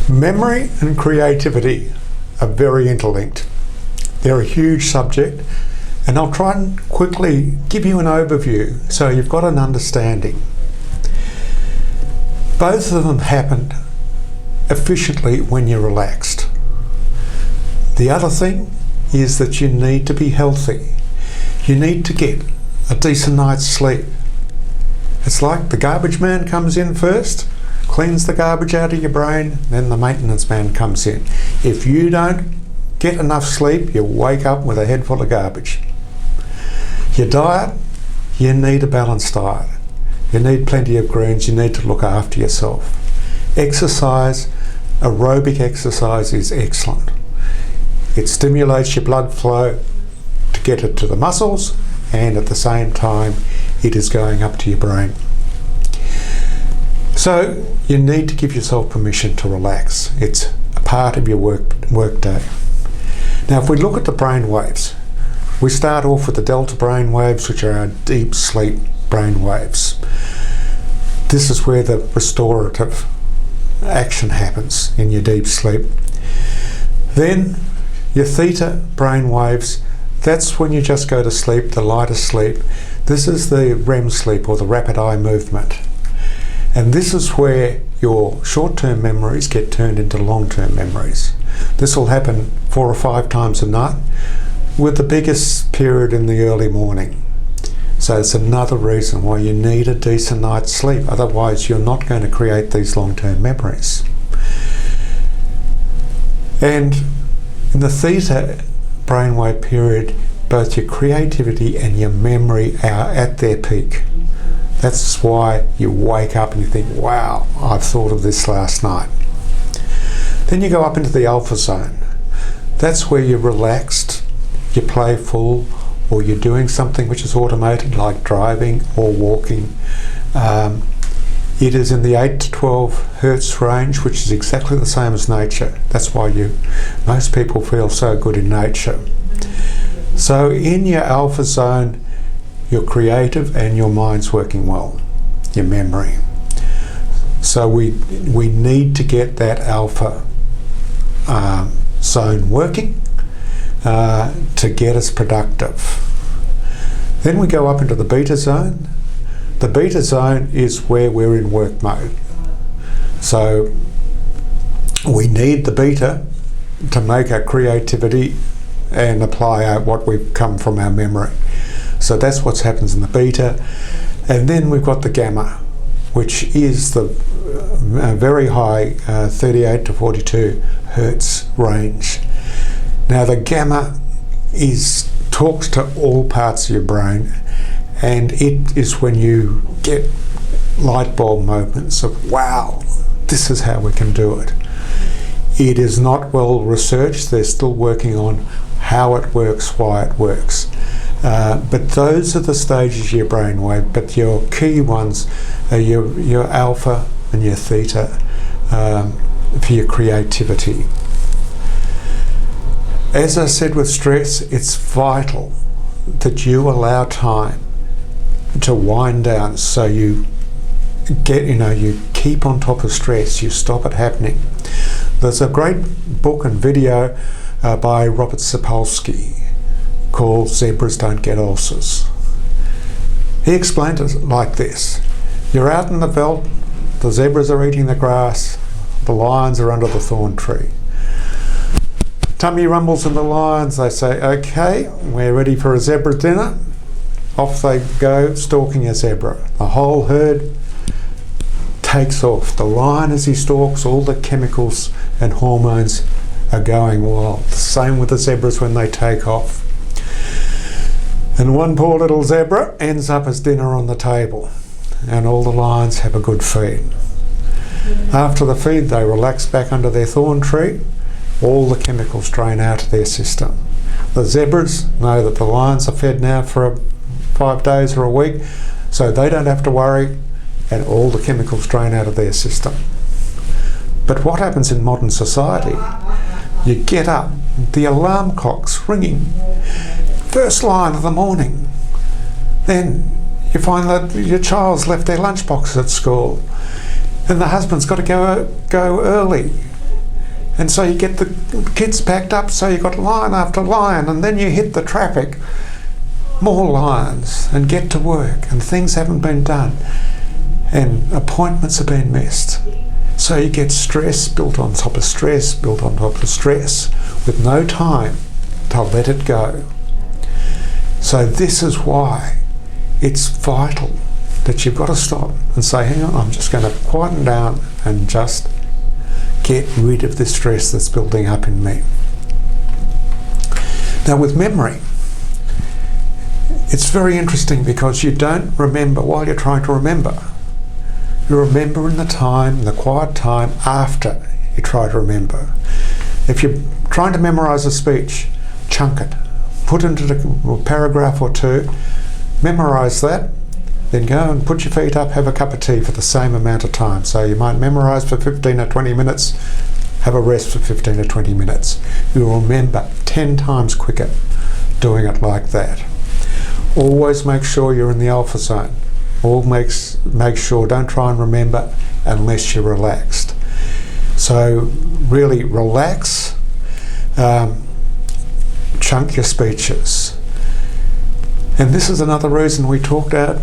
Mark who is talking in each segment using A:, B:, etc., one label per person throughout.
A: Memory and creativity are very interlinked. They're a huge subject, and I'll try and quickly give you an overview so you've got an understanding. Both of them happen efficiently when you're relaxed. The other thing is that you need to be healthy. You need to get a decent night's sleep. It's like the garbage man comes in first, cleans the garbage out of your brain, then the maintenance man comes in. If you don't get enough sleep, you wake up with a head full of garbage. Your diet, you need a balanced diet. You need plenty of greens, you need to look after yourself. Exercise, aerobic exercise is excellent. It stimulates your blood flow to get it to the muscles, and at the same time it is going up to your brain. So you need to give yourself permission to relax. It's a part of your work day. Now if we look at the brain waves, we start off with the delta brain waves, which are our deep sleep brain waves. This is where the restorative action happens in your deep sleep. Then your theta brain waves, that's when you just go to sleep, the lighter sleep. This is the REM sleep, or the rapid eye movement. And this is where your short-term memories get turned into long-term memories. This will happen 4 or 5 times a night, with the biggest period in the early morning. So it's another reason why you need a decent night's sleep. Otherwise you're not going to create these long-term memories. And in the theta brainwave period, both your creativity and your memory are at their peak. That's why you wake up and you think, wow, I've thought of this last night. Then you go up into the alpha zone. That's where you're relaxed, you're playful, or you're doing something which is automated, like driving or walking. It is in the 8 to 12 hertz range, which is exactly the same as nature. That's why most people feel so good in nature. So in your alpha zone, you're creative and your mind's working well, your memory. So we need to get that alpha zone working to get us productive. Then we go up into the beta zone. The beta zone is where we're in work mode. So we need the beta to make our creativity and apply what we've come from our memory. So that's what happens in the beta. And then we've got the gamma, which is the very high 38 to 42 hertz range. Now the gamma talks to all parts of your brain, and it is when you get light bulb moments of, wow, this is how we can do it. It is not well researched. They're still working on how it works, why it works. But those are the stages of your brainwave. But your key ones are your alpha and your theta for your creativity. As I said with stress, it's vital that you allow time to wind down, so you keep on top of stress, you stop it happening. There's a great book and video by Robert Sapolsky called Zebras Don't Get Ulcers. He explained it like this: you're out in the veldt, the zebras are eating the grass, the lions are under the thorn tree. Tummy rumbles in the lions, they say, okay, we're ready for a zebra dinner. Off they go, stalking a zebra. The whole herd takes off. The lion, as he stalks, all the chemicals and hormones are going wild. The same with the zebras when they take off. And one poor little zebra ends up as dinner on the table, and all the lions have a good feed. After the feed, they relax back under their thorn tree. All the chemicals drain out of their system. The zebras know that the lions are fed now for 5 days or a week, so they don't have to worry, and all the chemicals drain out of their system. But what happens in modern society? You get up, the alarm clock's ringing, first line of the morning. Then you find that your child's left their lunchbox at school, and the husband's got to go early, And so you get the kids packed up, so you've got line after line, and then you hit the traffic, more lines, and get to work, and things haven't been done, and appointments have been missed. So you get stress built on top of stress, built on top of stress, with no time to let it go. So this is why it's vital that you've got to stop and say, hang on, I'm just going to quieten down and just get rid of the stress that's building up in me. Now with memory, it's very interesting because you don't remember while you're trying to remember. You remember in the quiet time after you try to remember. If you're trying to memorize a speech, chunk it. Put it into a paragraph or two, memorize that, then go and put your feet up, have a cup of tea for the same amount of time. So you might memorize for 15 or 20 minutes, have a rest for 15 or 20 minutes. You'll remember 10 times quicker doing it like that. Always make sure you're in the alpha zone. Make sure, don't try and remember unless you're relaxed. So really relax, chunk your speeches. And this is another reason we talked about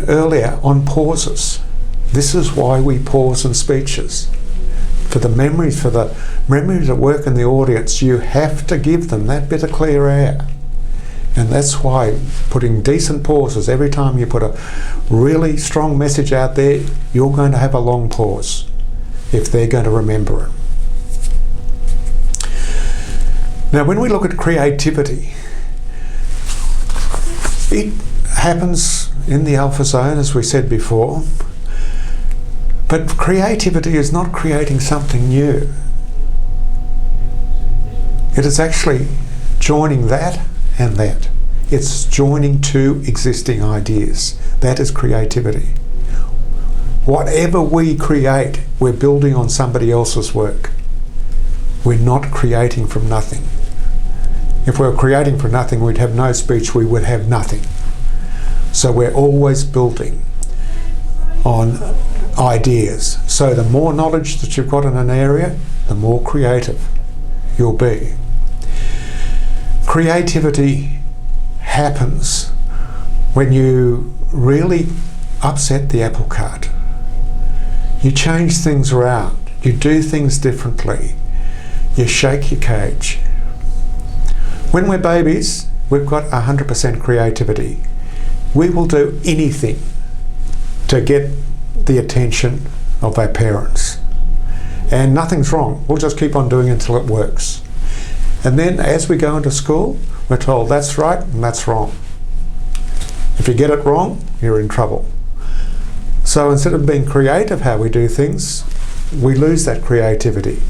A: earlier on pauses. This is why we pause in speeches. For the memories that work in the audience, you have to give them that bit of clear air. And that's why putting decent pauses, every time you put a really strong message out there, you're going to have a long pause if they're going to remember it. Now when we look at creativity, it happens in the alpha zone, as we said before, but creativity is not creating something new. It is actually joining that and that. It's joining two existing ideas. That is creativity. Whatever we create, we're building on somebody else's work. We're not creating from nothing. If we were creating from nothing, we'd have no speech, we would have nothing. So we're always building on ideas. So the more knowledge that you've got in an area, the more creative you'll be. Creativity happens when you really upset the apple cart. You change things around, you do things differently, you shake your cage. When we're babies, we've got 100% creativity. We will do anything to get the attention of our parents. And nothing's wrong. We'll just keep on doing it until it works. And then as we go into school, we're told that's right and that's wrong. If you get it wrong, you're in trouble. So instead of being creative how we do things, we lose that creativity.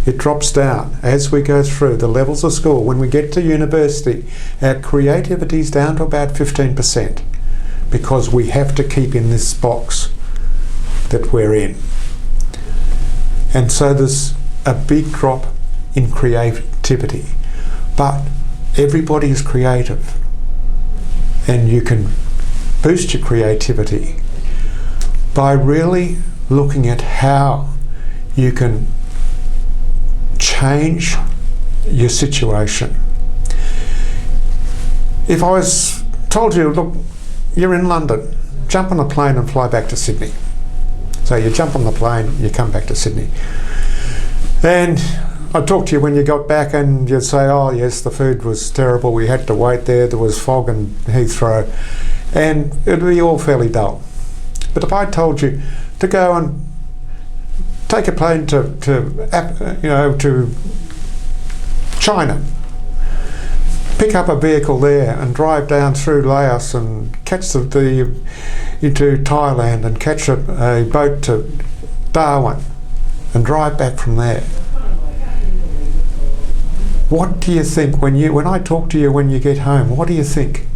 A: It drops down as we go through the levels of school. When we get to university, our creativity is down to about 15% because we have to keep in this box that we're in. And so there's a big drop in creativity. But everybody is creative, and you can boost your creativity by really looking at how you can change your situation. If I was told you, look, you're in London, jump on a plane and fly back to Sydney. So you jump on the plane, you come back to Sydney. And I'd talk to you when you got back and you'd say, oh yes, the food was terrible, we had to wait there was fog in Heathrow, and it'd be all fairly dull. But if I told you to go and take a plane to China, pick up a vehicle there and drive down through Laos and catch into Thailand and catch a boat to Darwin and drive back from there. What do you think when I talk to you when you get home, what do you think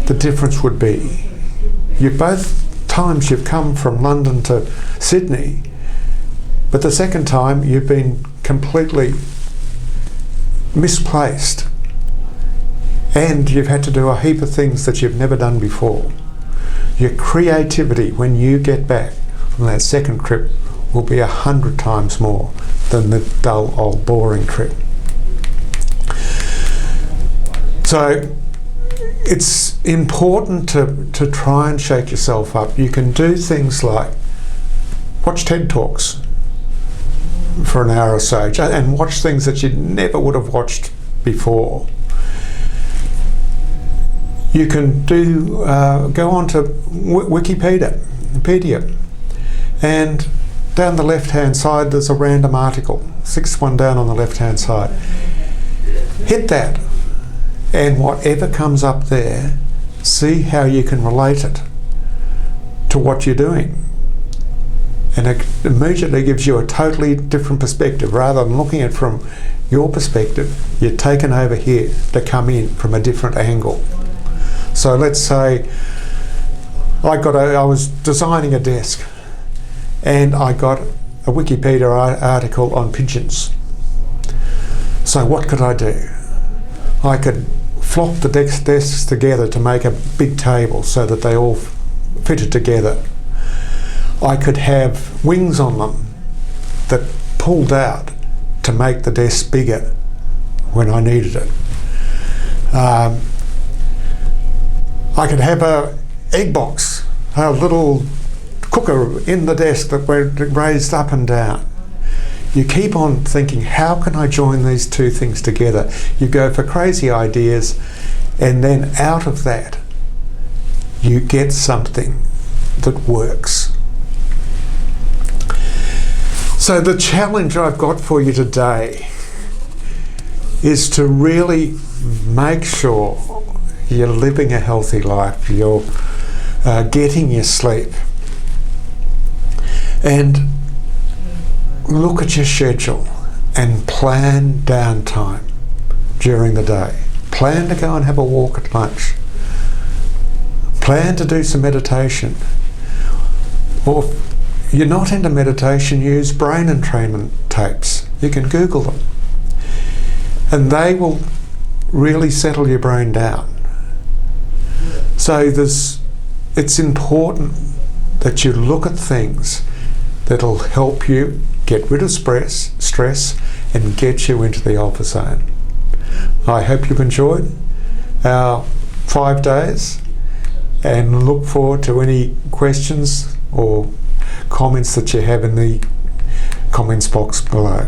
A: the difference would be? Both times you've come from London to Sydney, but the second time you've been completely misplaced and you've had to do a heap of things that you've never done before. Your creativity when you get back from that second trip will be 100 times more than the dull, old, boring trip. So it's important to try and shake yourself up. You can do things like watch TED Talks for an hour or so, and watch things that you never would have watched before. You can go on to Wikipedia, and down the left-hand side there's a random article, sixth one down on the left-hand side. Hit that, and whatever comes up there, see how you can relate it to what you're doing. And it immediately gives you a totally different perspective. Rather than looking at it from your perspective, you're taken over here to come in from a different angle. So let's say I was designing a desk, and I got a Wikipedia article on pigeons. So what could I do? I could flop the desks together to make a big table so that they all fitted together. I could have wings on them that pulled out to make the desk bigger when I needed it. I could have a egg box, a little cooker in the desk that were raised up and down. You keep on thinking, how can I join these two things together? You go for crazy ideas, and then out of that you get something that works. So the challenge I've got for you today is to really make sure you're living a healthy life, you're getting your sleep, and look at your schedule and plan downtime during the day. Plan to go and have a walk at lunch. Plan to do some meditation. Or if you're not into meditation, use brain entrainment tapes. You can Google them. And they will really settle your brain down. So it's important that you look at things that'll help you get rid of stress and get you into the alpha zone. I hope you've enjoyed our 5 days, and look forward to any questions or comments that you have in the comments box below.